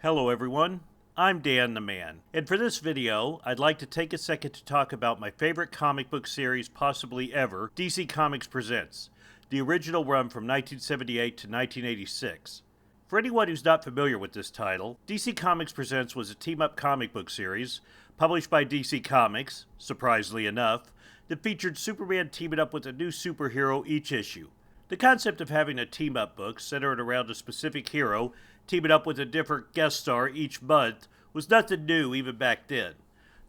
Hello everyone, I'm Dan the Man, and for this video, I'd like to take a second to talk about my favorite comic book series possibly ever, DC Comics Presents, the original run from 1978 to 1986. For anyone who's not familiar with this title, DC Comics Presents was a team-up comic book series, published by DC Comics, surprisingly enough, that featured Superman teaming up with a new superhero each issue. The concept of having a team-up book centered around a specific hero teaming up with a different guest star each month was nothing new even back then.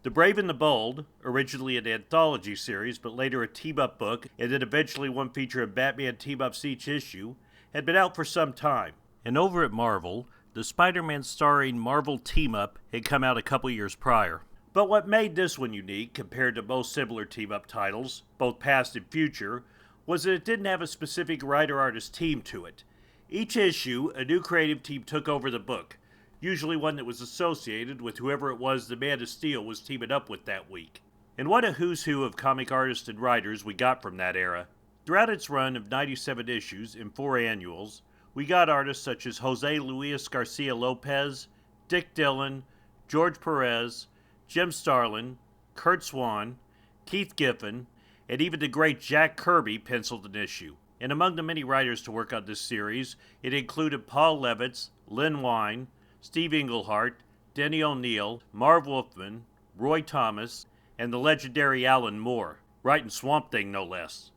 The Brave and the Bold, originally an anthology series but later a team-up book and then eventually one featuring Batman team-ups each issue, had been out for some time. And over at Marvel, the Spider-Man starring Marvel team-up had come out a couple years prior. But what made this one unique compared to most similar team-up titles, both past and future, was that it didn't have a specific writer-artist team to it. Each issue, a new creative team took over the book, usually one that was associated with whoever it was the Man of Steel was teaming up with that week. And what a who's who of comic artists and writers we got from that era. Throughout its run of 97 issues and 4 annuals, we got artists such as Jose Luis Garcia Lopez, Dick Dillon, George Perez, Jim Starlin, Curt Swan, Keith Giffen, and even the great Jack Kirby penciled an issue. And among the many writers to work on this series, it included Paul Levitz, Len Wein, Steve Englehart, Denny O'Neil, Marv Wolfman, Roy Thomas, and the legendary Alan Moore, writing Swamp Thing no less.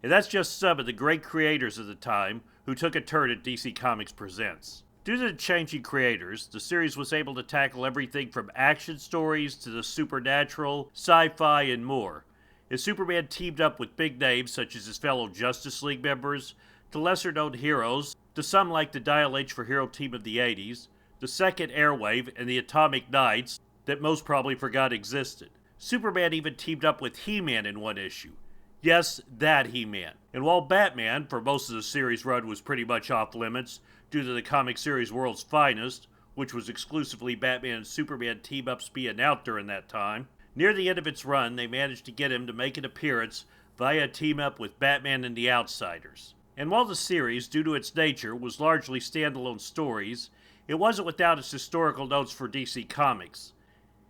And that's just some of the great creators of the time who took a turn at DC Comics Presents. Due to the changing creators, the series was able to tackle everything from action stories to the supernatural, sci-fi, and more, as Superman teamed up with big names such as his fellow Justice League members, to lesser-known heroes, to some like the Dial H for Hero team of the 80s, the Second Airwave, and the Atomic Knights that most probably forgot existed. Superman even teamed up with He-Man in one issue. Yes, that He-Man. And while Batman, for most of the series run, was pretty much off limits due to the comic series world's finest, which was exclusively Batman and Superman team-ups being out during that time, near the end of its run, they managed to get him to make an appearance via a team-up with Batman and the Outsiders. And while the series, due to its nature, was largely standalone stories, it wasn't without its historical notes for DC Comics.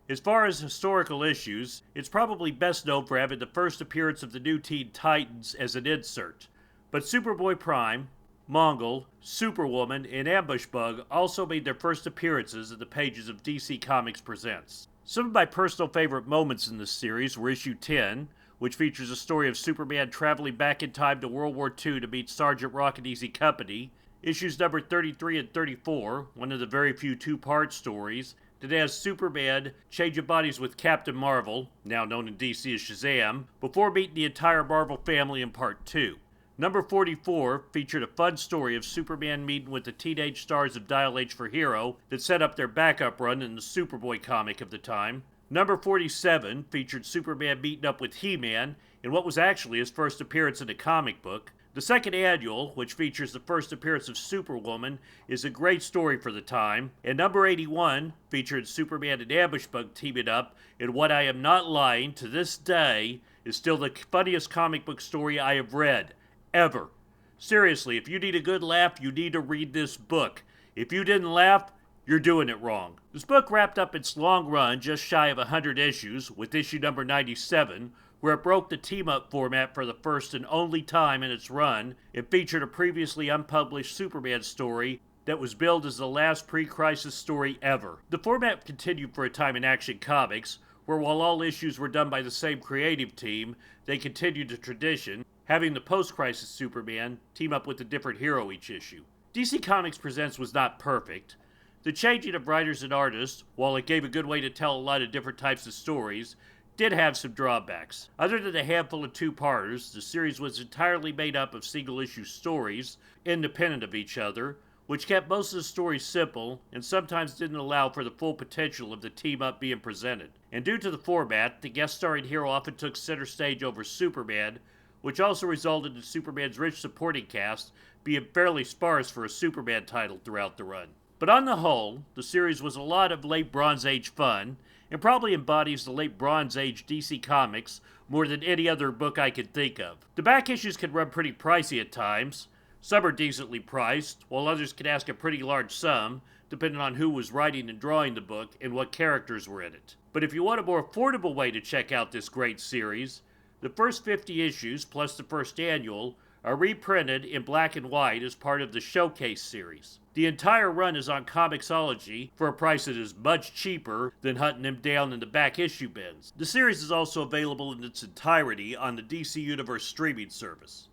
As far as historical issues, it's probably best known for having the first appearance of the new Teen Titans as an insert. But Superboy Prime, Mongol, Superwoman, and Ambush Bug also made their first appearances in the pages of DC Comics Presents. Some of my personal favorite moments in this series were issue 10, which features a story of Superman traveling back in time to World War II to meet Sergeant Rock and Easy Company, issues number 33 and 34, one of the very few two-part stories, that has Superman changing bodies with Captain Marvel, now known in DC as Shazam, before meeting the entire Marvel family in part 2. Number 44 featured a fun story of Superman meeting with the teenage stars of Dial H for Hero that set up their backup run in the Superboy comic of the time. Number 47 featured Superman meeting up with He-Man in what was actually his first appearance in a comic book. The second annual, which features the first appearance of Superwoman, is a great story for the time. And number 81 featured Superman and Ambush Bug teaming up in what, I am not lying, to this day is still the funniest comic book story I have read. Ever. Seriously, if you need a good laugh, you need to read this book. If you didn't laugh, you're doing it wrong. This book wrapped up its long run just shy of 100 issues, with issue number 97, where it broke the team-up format for the first and only time in its run. It featured a previously unpublished Superman story that was billed as the last pre-crisis story ever. The format continued for a time in Action Comics, where while all issues were done by the same creative team, they continued the tradition, having the post-crisis Superman team up with a different hero each issue. DC Comics Presents was not perfect. The changing of writers and artists, while it gave a good way to tell a lot of different types of stories, did have some drawbacks. Other than a handful of two-parters, the series was entirely made up of single-issue stories, independent of each other, which kept most of the stories simple and sometimes didn't allow for the full potential of the team-up being presented. And due to the format, the guest starring hero often took center stage over Superman, which also resulted in Superman's rich supporting cast being fairly sparse for a Superman title throughout the run. But on the whole, the series was a lot of late Bronze Age fun, and probably embodies the late Bronze Age DC Comics more than any other book I could think of. The back issues can run pretty pricey at times. Some are decently priced, while others can ask a pretty large sum, depending on who was writing and drawing the book and what characters were in it. But if you want a more affordable way to check out this great series, the first 50 issues, plus the first annual, are reprinted in black and white as part of the Showcase series. The entire run is on Comixology for a price that is much cheaper than hunting them down in the back issue bins. The series is also available in its entirety on the DC Universe streaming service.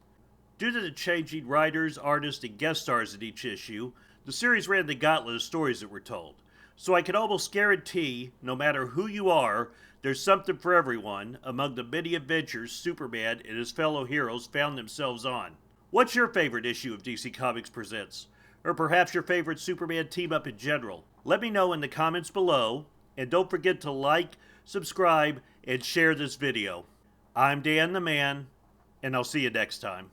Due to the changing writers, artists, and guest stars in each issue, the series ran the gauntlet of stories that were told. So I can almost guarantee, no matter who you are, there's something for everyone among the many adventures Superman and his fellow heroes found themselves on. What's your favorite issue of DC Comics Presents? Or perhaps your favorite Superman team-up in general? Let me know in the comments below, and don't forget to like, subscribe, and share this video. I'm Dan the Man, and I'll see you next time.